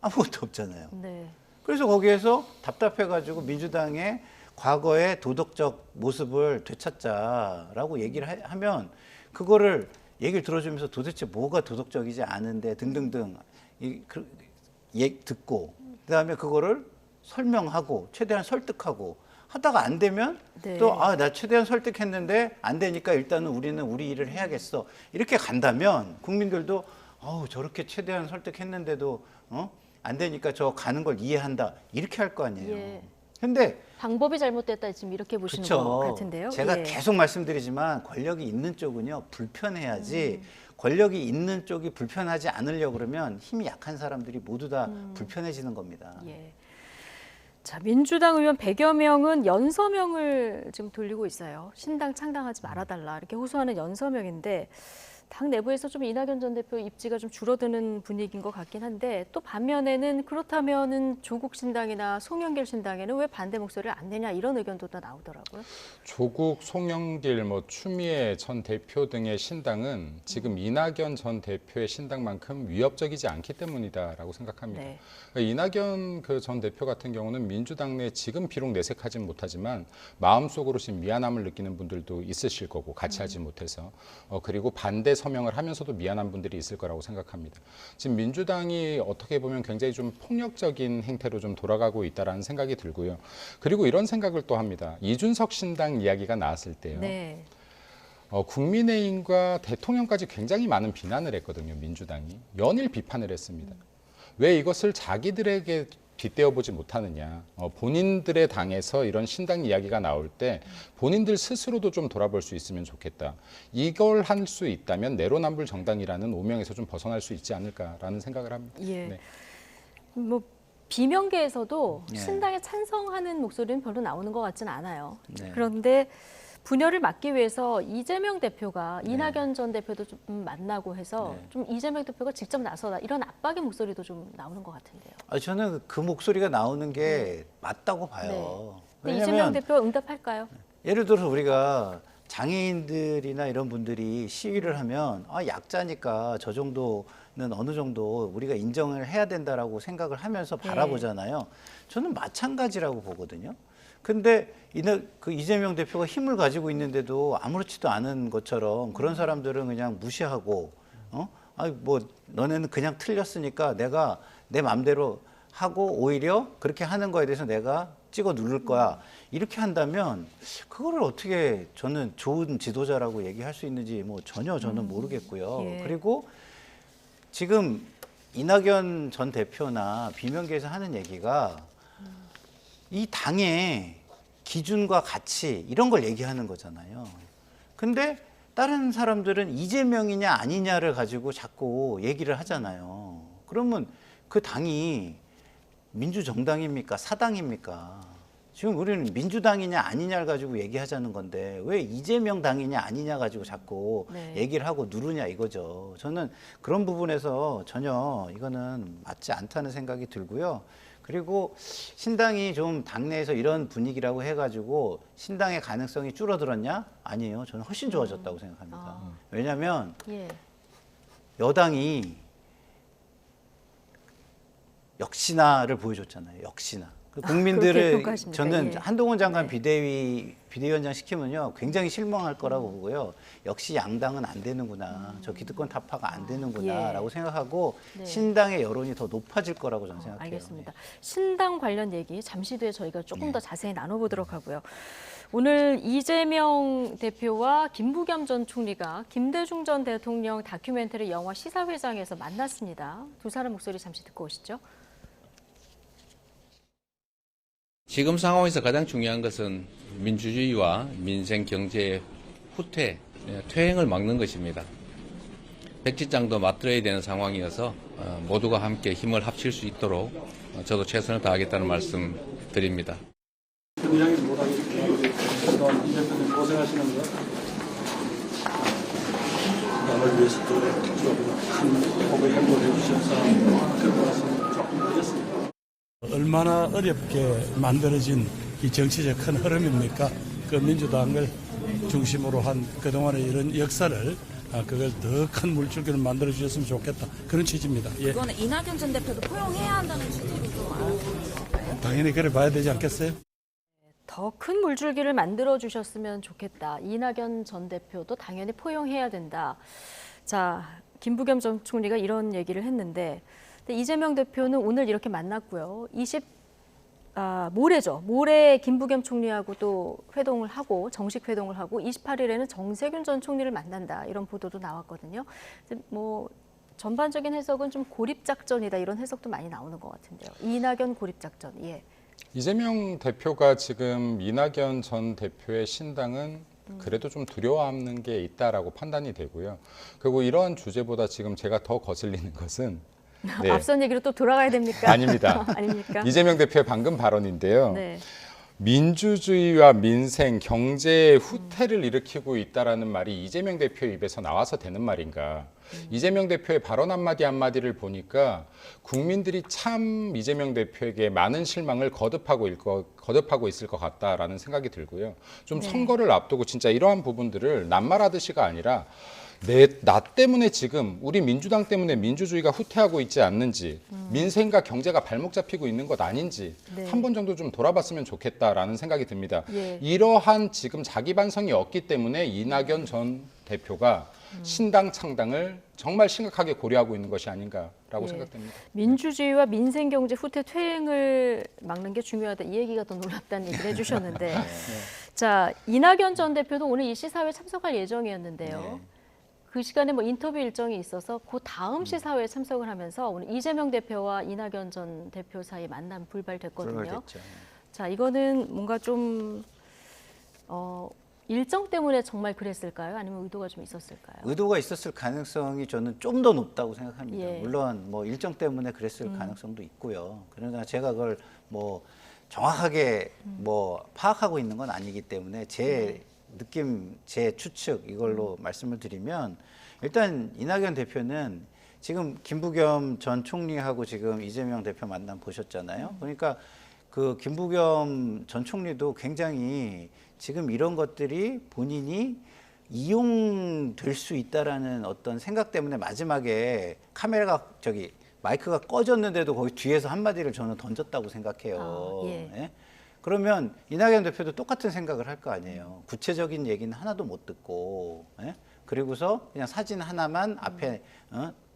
아무것도 없잖아요. 네. 그래서 거기에서 답답해가지고 민주당의 과거의 도덕적 모습을 되찾자라고 얘기를 하면 그거를 얘기를 들어주면서 도대체 뭐가 도덕적이지 않은데 등등등 듣고 그다음에 그거를 설명하고 최대한 설득하고 하다가 안 되면 네. 또 나 최대한 설득했는데 안 되니까 일단은 우리는 우리 일을 해야겠어. 이렇게 간다면 국민들도 저렇게 최대한 설득했는데도 안 되니까 저 가는 걸 이해한다. 이렇게 할 거 아니에요. 예. 근데 방법이 잘못됐다 지금 이렇게 보시는 그쵸. 것 같은데요. 제가 예. 계속 말씀드리지만 권력이 있는 쪽은요 불편해야지 권력이 있는 쪽이 불편하지 않으려고 그러면 힘이 약한 사람들이 모두 다 불편해지는 겁니다. 예. 자, 민주당 의원 100여 명은 연서명을 지금 돌리고 있어요. 신당 창당하지 말아달라 이렇게 호소하는 연서명인데 당 내부에서 좀 이낙연 전 대표 입지가 좀 줄어드는 분위기인 것 같긴 한데 또 반면에는 그렇다면은 조국 신당이나 송영길 신당에는 왜 반대 목소리를 안 내냐 이런 의견도 또 나오더라고요. 조국, 송영길, 추미애 전 대표 등의 신당은 지금 이낙연 전 대표의 신당만큼 위협적이지 않기 때문이다라고 생각합니다. 네. 이낙연 전 대표 같은 경우는 민주당 내 지금 비록 내색하진 못하지만 마음속으로 지금 미안함을 느끼는 분들도 있으실 거고 같이 하지 못해서 그리고 반대 서명을 하면서도 미안한 분들이 있을 거라고 생각합니다. 지금 민주당이 어떻게 보면 굉장히 좀 폭력적인 행태로 좀 돌아가고 있다라는 생각이 들고요. 그리고 이런 생각을 또 합니다. 이준석 신당 이야기가 나왔을 때요. 네. 국민의힘과 대통령까지 굉장히 많은 비난을 했거든요. 민주당이. 연일 비판을 했습니다. 왜 이것을 자기들에게 빗대어보지 못하느냐. 본인들의 당에서 이런 신당 이야기가 나올 때 본인들 스스로도 좀 돌아볼 수 있으면 좋겠다. 이걸 할 수 있다면 내로남불 정당이라는 오명에서 좀 벗어날 수 있지 않을까라는 생각을 합니다. 예. 네. 뭐 비명계에서도 네. 신당에 찬성하는 목소리는 별로 나오는 것 같지는 않아요. 네. 그런데 분열을 막기 위해서 이재명 대표가 이낙연 전 대표도 좀 만나고 해서 네. 좀 이재명 대표가 직접 나서다 이런 압박의 목소리도 좀 나오는 것 같은데요. 저는 그 목소리가 나오는 게 맞다고 봐요. 근데 이재명 대표가 응답할까요? 예를 들어서 우리가 장애인들이나 이런 분들이 시위를 하면 약자니까 저 정도는 어느 정도 우리가 인정을 해야 된다라고 생각을 하면서 바라보잖아요. 저는 마찬가지라고 보거든요. 근데 이재명 대표가 힘을 가지고 있는데도 아무렇지도 않은 것처럼 그런 사람들은 그냥 무시하고 너네는 그냥 틀렸으니까 내가 내 마음대로 하고 오히려 그렇게 하는 거에 대해서 내가 찍어 누를 거야. 이렇게 한다면 그거를 어떻게 저는 좋은 지도자라고 얘기할 수 있는지 전혀 저는 모르겠고요. 예. 그리고 지금 이낙연 전 대표나 비명계에서 하는 얘기가 이 당의 기준과 가치 이런 걸 얘기하는 거잖아요. 근데 다른 사람들은 이재명이냐 아니냐를 가지고 자꾸 얘기를 하잖아요. 그러면 그 당이 민주정당입니까? 사당입니까? 지금 우리는 민주당이냐 아니냐를 가지고 얘기하자는 건데 왜 이재명 당이냐 아니냐 가지고 자꾸 얘기를 하고 누르냐 이거죠. 저는 그런 부분에서 전혀 이거는 맞지 않다는 생각이 들고요. 그리고 신당이 좀 당내에서 이런 분위기라고 해가지고 신당의 가능성이 줄어들었냐? 아니에요. 저는 훨씬 좋아졌다고 생각합니다. 왜냐하면 여당이 역시나를 보여줬잖아요. 역시나. 국민들을 저는 한동훈 장관 비대위원장 시키면요 굉장히 실망할 거라고 보고요. 역시 양당은 안 되는구나. 저 기득권 타파가 안 되는구나라고 생각하고 신당의 여론이 더 높아질 거라고 저는 생각해요. 알겠습니다. 신당 관련 얘기 잠시 뒤에 저희가 조금 더 자세히 나눠보도록 하고요. 오늘 이재명 대표와 김부겸 전 총리가 김대중 전 대통령 다큐멘터리 영화 시사회장에서 만났습니다. 두 사람 목소리 잠시 듣고 오시죠. 지금 상황에서 가장 중요한 것은 민주주의와 민생 경제의 후퇴, 퇴행을 막는 것입니다. 백지장도 맞들어야 되는 상황이어서 모두가 함께 힘을 합칠 수 있도록 저도 최선을 다하겠다는 말씀 드립니다. 이야기 못하겠지만 그동안 이 대표님 고생하시는 거 나를 위해서 큰 복을 행보를 해주셔서 그런 말씀 조금 드렸습니다. 얼마나 어렵게 만들어진 이 정치적 큰 흐름입니까? 그 민주당을 중심으로 한 그동안의 이런 역사를 그걸 더 큰 물줄기를 만들어 주셨으면 좋겠다. 그런 취지입니다. 예. 이거는 이낙연 전 대표도 포용해야 한다는 취지로 알아보는 당연히 그래 봐야 되지 않겠어요? 더 큰 물줄기를 만들어 주셨으면 좋겠다. 이낙연 전 대표도 당연히 포용해야 된다. 자, 김부겸 전 총리가 이런 얘기를 했는데 근데 이재명 대표는 오늘 이렇게 만났고요. 모레죠. 모레 김부겸 총리하고 또 회동을 하고 정식 회동을 하고 28일에는 정세균 전 총리를 만난다. 이런 보도도 나왔거든요. 뭐 전반적인 해석은 좀 고립작전이다. 이런 해석도 많이 나오는 것 같은데요. 이낙연 고립작전. 예. 이재명 대표가 지금 이낙연 전 대표의 신당은 그래도 좀 두려워하는 게 있다라고 판단이 되고요. 그리고 이러한 주제보다 지금 제가 더 거슬리는 것은 네. 앞선 얘기로 또 돌아가야 됩니까? 아닙니다. 아닙니까? 이재명 대표의 방금 발언인데요. 네. 민주주의와 민생, 경제의 후퇴를 일으키고 있다라는 말이 이재명 대표의 입에서 나와서 되는 말인가. 이재명 대표의 발언 한마디 한마디를 보니까 국민들이 참 이재명 대표에게 많은 실망을 거듭하고 있을 것 같다라는 생각이 들고요. 좀 네. 선거를 앞두고 진짜 이러한 부분들을 낱말하듯이가 아니라 나 때문에 지금 우리 민주당 때문에 민주주의가 후퇴하고 있지 않는지 민생과 경제가 발목 잡히고 있는 것 아닌지 네. 한 번 정도 좀 돌아봤으면 좋겠다라는 생각이 듭니다. 예. 이러한 지금 자기 반성이 없기 때문에 이낙연 전 대표가 신당 창당을 정말 심각하게 고려하고 있는 것이 아닌가라고 예. 생각됩니다. 민주주의와 민생 경제 후퇴 퇴행을 막는 게 중요하다. 이 얘기가 더 놀랍다는 얘기를 해주셨는데 자, 이낙연 전 대표도 오늘 이 시사회에 참석할 예정이었는데요. 네. 그 시간에 뭐 인터뷰 일정이 있어서 그 다음 시사회에 참석을 하면서 오늘 이재명 대표와 이낙연 전 대표 사이 만남 불발됐거든요. 불발됐죠. 자, 이거는 뭔가 좀 일정 때문에 정말 그랬을까요? 아니면 의도가 좀 있었을까요? 의도가 있었을 가능성이 저는 좀 더 높다고 생각합니다. 예. 물론 뭐 일정 때문에 그랬을 가능성도 있고요. 그러나 제가 그걸 뭐 정확하게 뭐 파악하고 있는 건 아니기 때문에 제 느낌, 제 추측 이걸로 말씀을 드리면 일단 이낙연 대표는 지금 김부겸 전 총리하고 지금 이재명 대표 만남 보셨잖아요. 그러니까 그 김부겸 전 총리도 굉장히 지금 이런 것들이 본인이 이용될 수 있다라는 어떤 생각 때문에 마지막에 마이크가 꺼졌는데도 거기 뒤에서 한마디를 저는 던졌다고 생각해요. 예. 예? 그러면 이낙연 대표도 똑같은 생각을 할 거 아니에요. 구체적인 얘기는 하나도 못 듣고, 예? 그리고서 그냥 사진 하나만 앞에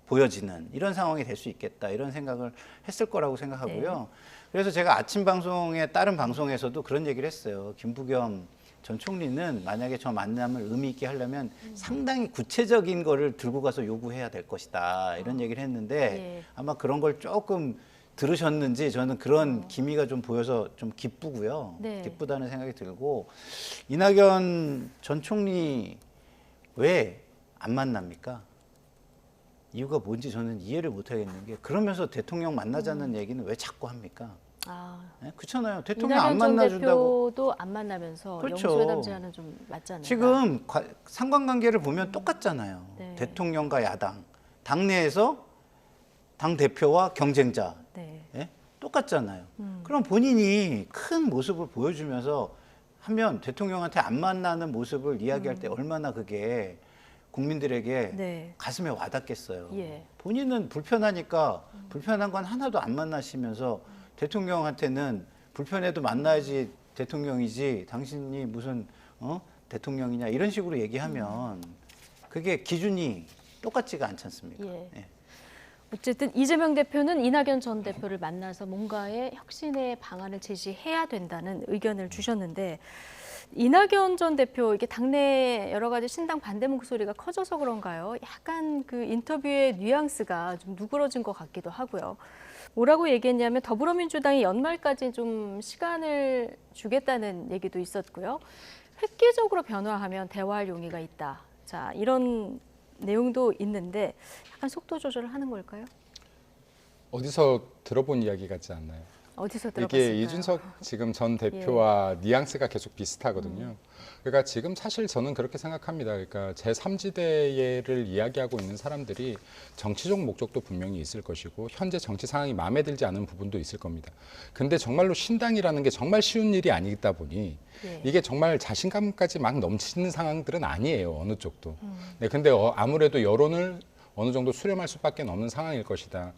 보여지는 이런 상황이 될 수 있겠다 이런 생각을 했을 거라고 생각하고요. 네. 그래서 제가 아침 방송에 다른 방송에서도 그런 얘기를 했어요. 김부겸 전 총리는 만약에 저 만남을 의미 있게 하려면 상당히 구체적인 거를 들고 가서 요구해야 될 것이다 이런 얘기를 했는데 예. 아마 그런 걸 조금 들으셨는지 저는 그런 기미가 좀 보여서 좀 기쁘고요. 네. 기쁘다는 생각이 들고 이낙연 전 총리 왜 안 만납니까? 이유가 뭔지 저는 이해를 못 하겠는 게 그러면서 대통령 만나자는 얘기는 왜 자꾸 합니까? 네? 그렇잖아요. 대통령 안 이낙연 전 만나준다고. 대표도 안 만나면서 그렇죠. 영수회담 제안은 좀 맞잖아요. 지금 상관관계를 보면 똑같잖아요. 네. 대통령과 야당, 당내에서 당 대표와 경쟁자, 네. 예? 똑같잖아요. 그럼 본인이 큰 모습을 보여주면서 하면 대통령한테 안 만나는 모습을 이야기할 때 얼마나 그게 국민들에게 네. 가슴에 와닿겠어요. 예. 본인은 불편하니까 불편한 건 하나도 안 만나시면서 대통령한테는 불편해도 만나야지 대통령이지 당신이 무슨 대통령이냐 이런 식으로 얘기하면 그게 기준이 똑같지가 않지 않습니까? 예. 예. 어쨌든 이재명 대표는 이낙연 전 대표를 만나서 뭔가의 혁신의 방안을 제시해야 된다는 의견을 주셨는데 이낙연 전 대표 이게 당내 여러 가지 신당 반대 목소리가 커져서 그런가요? 약간 그 인터뷰의 뉘앙스가 좀 누그러진 것 같기도 하고요. 뭐라고 얘기했냐면 더불어민주당이 연말까지 좀 시간을 주겠다는 얘기도 있었고요. 획기적으로 변화하면 대화할 용의가 있다. 자, 이런 내용도 있는데 약간 속도 조절을 하는 걸까요? 어디서 들어본 이야기 같지 않나요? 어디서 들어봤을까요? 이게 이준석 지금 전 대표와 뉘앙스가 계속 비슷하거든요. 그러니까 지금 사실 저는 그렇게 생각합니다. 그러니까 제3지대를 이야기하고 있는 사람들이 정치적 목적도 분명히 있을 것이고 현재 정치 상황이 마음에 들지 않은 부분도 있을 겁니다. 근데 정말로 신당이라는 게 정말 쉬운 일이 아니다 보니 이게 정말 자신감까지 막 넘치는 상황들은 아니에요. 어느 쪽도. 네, 근데 아무래도 여론을 어느 정도 수렴할 수밖에 없는 상황일 것이다.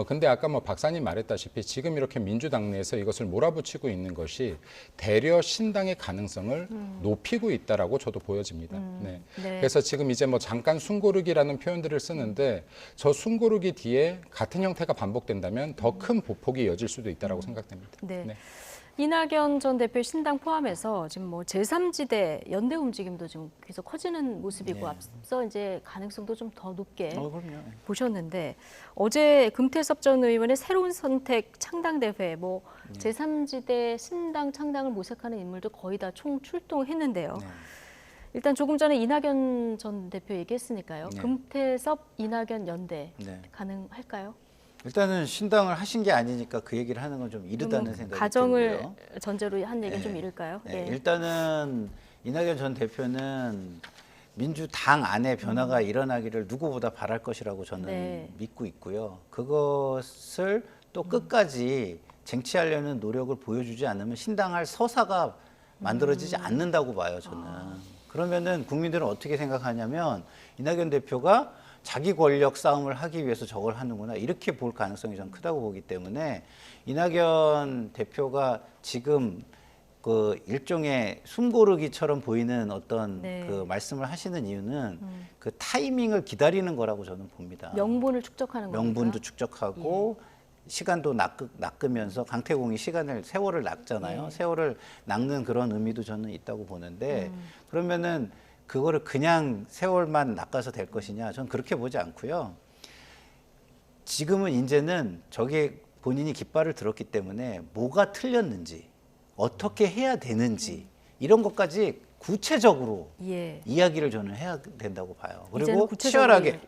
근데 아까 뭐 박사님 말했다시피 지금 이렇게 민주당 내에서 이것을 몰아붙이고 있는 것이 대려 신당의 가능성을 높이고 있다라고 저도 보여집니다. 네. 그래서 지금 이제 뭐 잠깐 숨고르기라는 표현들을 쓰는데 저 숨고르기 뒤에 같은 형태가 반복된다면 더 큰 보폭이 이어질 수도 있다라고 생각됩니다. 네. 이낙연 전 대표 신당 포함해서 지금 뭐 제3지대 연대 움직임도 지금 계속 커지는 모습이고 앞서 이제 가능성도 좀 더 높게 보셨는데 어제 금태섭 전 의원의 새로운 선택 창당대회 뭐 제3지대 신당 창당을 모색하는 인물도 거의 다 총 출동했는데요. 일단 조금 전에 이낙연 전 대표 얘기했으니까요. 금태섭 이낙연 연대 가능할까요? 일단은 신당을 하신 게 아니니까 그 얘기를 하는 건 좀 이르다는 생각이 가정을 들고요. 전제로 한 얘기는 좀 이를까요? 일단은 이낙연 전 대표는 민주당 안에 변화가 일어나기를 누구보다 바랄 것이라고 저는 믿고 있고요. 그것을 또 끝까지 쟁취하려는 노력을 보여주지 않으면 신당할 서사가 만들어지지 않는다고 봐요, 저는. 그러면은 국민들은 어떻게 생각하냐면 이낙연 대표가 자기 권력 싸움을 하기 위해서 저걸 하는구나 이렇게 볼 가능성이 좀 크다고 보기 때문에 이낙연 대표가 지금 그 일종의 숨고르기처럼 보이는 어떤 그 말씀을 하시는 이유는 그 타이밍을 기다리는 거라고 저는 봅니다. 명분을 축적하는 겁니다. 명분도 축적하고 시간도 낚으면서 강태공이 세월을 낚잖아요. 세월을 낚는 그런 의미도 저는 있다고 보는데 그러면은 그거를 그냥 세월만 낚아서 될 것이냐? 저는 그렇게 보지 않고요. 지금은 이제는 저게 본인이 깃발을 들었기 때문에 뭐가 틀렸는지, 어떻게 해야 되는지 이런 것까지 구체적으로 이야기를 저는 해야 된다고 봐요. 그리고 치열하게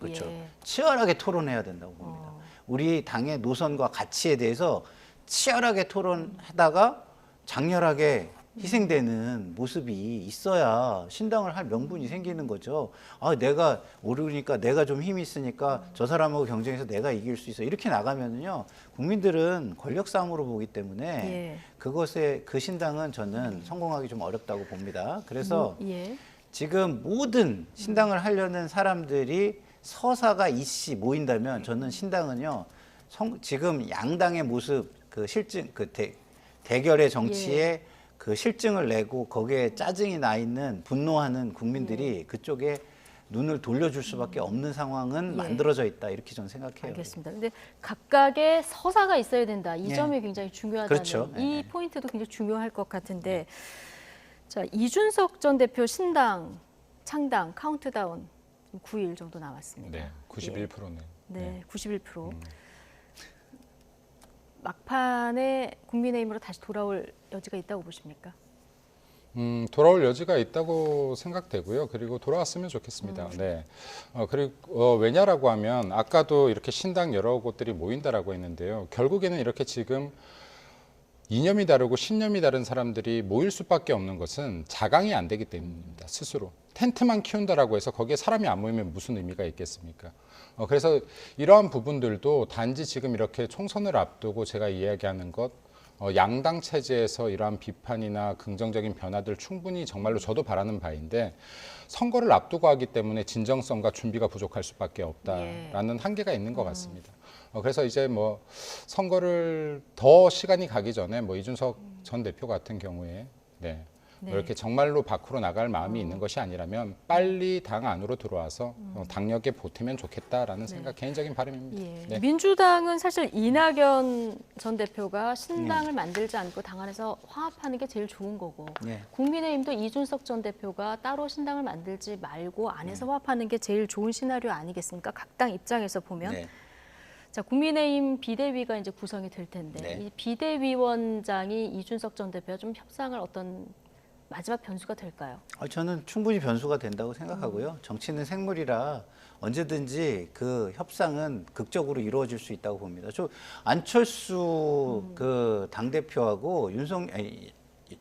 치열하게 토론해야 된다고 봅니다. 우리 당의 노선과 가치에 대해서 치열하게 토론하다가 장렬하게 희생되는 모습이 있어야 신당을 할 명분이 생기는 거죠. 아, 내가 오르니까 내가 좀 힘이 있으니까 저 사람하고 경쟁해서 내가 이길 수 있어. 이렇게 나가면은요, 국민들은 권력 싸움으로 보기 때문에 그것에 그 신당은 저는 성공하기 좀 어렵다고 봅니다. 그래서 지금 모든 신당을 하려는 사람들이 서사가 이씨 모인다면 저는 신당은요, 지금 양당의 모습, 그 실증, 그 대결의 정치에 그 실증을 내고 거기에 짜증이 나 있는 분노하는 국민들이 그쪽에 눈을 돌려줄 수밖에 없는 상황은 만들어져 있다 이렇게 저는 생각해요. 알겠습니다. 근데 각각의 서사가 있어야 된다. 이 점이 굉장히 중요하다는 이 포인트도 굉장히 중요할 것 같은데 자, 이준석 전 대표 신당 창당 카운트다운 9일 정도 남았습니다. 네, 91%네. 네, 91%. 막판에 국민의힘으로 다시 돌아올 여지가 있다고 보십니까? 돌아올 여지가 있다고 생각되고요. 그리고 돌아왔으면 좋겠습니다. 네. 그리고 왜냐라고 하면 아까도 이렇게 신당 여러 곳들이 모인다라고 했는데요. 결국에는 이렇게 지금 이념이 다르고 신념이 다른 사람들이 모일 수밖에 없는 것은 자강이 안 되기 때문입니다. 스스로. 텐트만 키운다라고 해서 거기에 사람이 안 모이면 무슨 의미가 있겠습니까? 그래서 이러한 부분들도 단지 지금 이렇게 총선을 앞두고 제가 이야기하는 것, 양당 체제에서 이러한 비판이나 긍정적인 변화들 충분히 정말로 저도 바라는 바인데 선거를 앞두고 하기 때문에 진정성과 준비가 부족할 수밖에 없다라는 한계가 있는 것 같습니다. 그래서 이제 뭐 선거를 더 시간이 가기 전에 뭐 이준석 전 대표 같은 경우에 이렇게 정말로 밖으로 나갈 마음이 있는 것이 아니라면 빨리 당 안으로 들어와서 당력에 보태면 좋겠다라는 생각, 개인적인 바람입니다. 민주당은 사실 이낙연 전 대표가 신당을 만들지 않고 당 안에서 화합하는 게 제일 좋은 거고 국민의힘도 이준석 전 대표가 따로 신당을 만들지 말고 안에서 화합하는 게 제일 좋은 시나리오 아니겠습니까? 각 당 입장에서 보면. 자, 국민의힘 비대위가 이제 구성이 될 텐데 네. 이 비대위원장이 이준석 전 대표와 좀 협상을 어떤 마지막 변수가 될까요? 저는 충분히 변수가 된다고 생각하고요. 정치는 생물이라 언제든지 그 협상은 극적으로 이루어질 수 있다고 봅니다. 안철수 그 당대표하고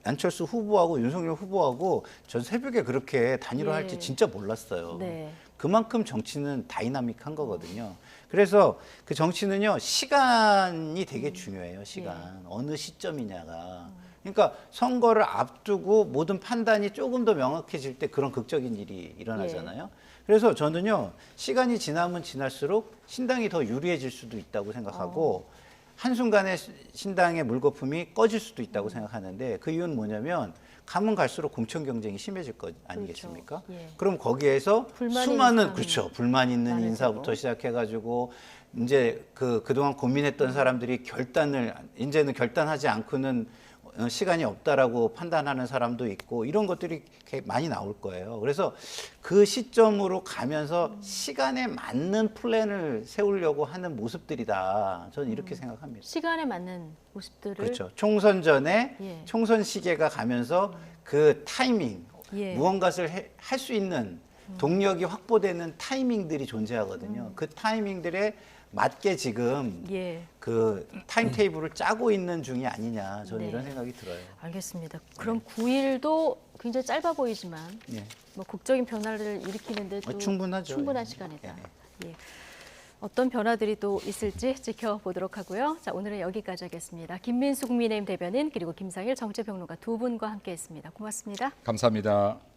안철수 후보하고 윤석열 후보하고 전 새벽에 그렇게 단일화할지 예. 진짜 몰랐어요. 네. 그만큼 정치는 다이나믹한 거거든요. 그래서 그 정치는요, 시간이 되게 중요해요, 시간. 어느 시점이냐가. 그러니까 선거를 앞두고 모든 판단이 조금 더 명확해질 때 그런 극적인 일이 일어나잖아요. 그래서 저는요, 시간이 지나면 지날수록 신당이 더 유리해질 수도 있다고 생각하고, 한순간에 신당의 물거품이 꺼질 수도 있다고 생각하는데, 그 이유는 뭐냐면 가면 갈수록 공천 경쟁이 심해질 것 아니겠습니까? 그렇죠. 예. 그럼 거기에서 불만 수많은 있는 그렇죠. 불만 있는 많을 인사부터 테고. 시작해가지고 이제 그동안 고민했던 사람들이 이제는 결단하지 않고는 시간이 없다라고 판단하는 사람도 있고 이런 것들이 많이 나올 거예요. 그래서 그 시점으로 가면서 시간에 맞는 플랜을 세우려고 하는 모습들이다. 저는 이렇게 생각합니다. 시간에 맞는 모습들을 그렇죠. 총선 전에 예. 총선 시계가 가면서 그 타이밍, 예. 무언가를 할 수 있는 동력이 확보되는 타이밍들이 존재하거든요. 그 타이밍들에 맞게 지금 예. 그 타임테이블을 짜고 있는 중이 아니냐 저는 네. 이런 생각이 들어요. 알겠습니다. 그럼 9일도 굉장히 짧아 보이지만 예. 뭐 국적인 변화를 일으키는데 또 충분하죠. 충분한 예. 시간이다. 예. 어떤 변화들이 또 있을지 지켜보도록 하고요. 자, 오늘은 여기까지 하겠습니다. 김민수 국민의힘 대변인 그리고 김상일 정치평론가 두 분과 함께했습니다. 고맙습니다. 감사합니다.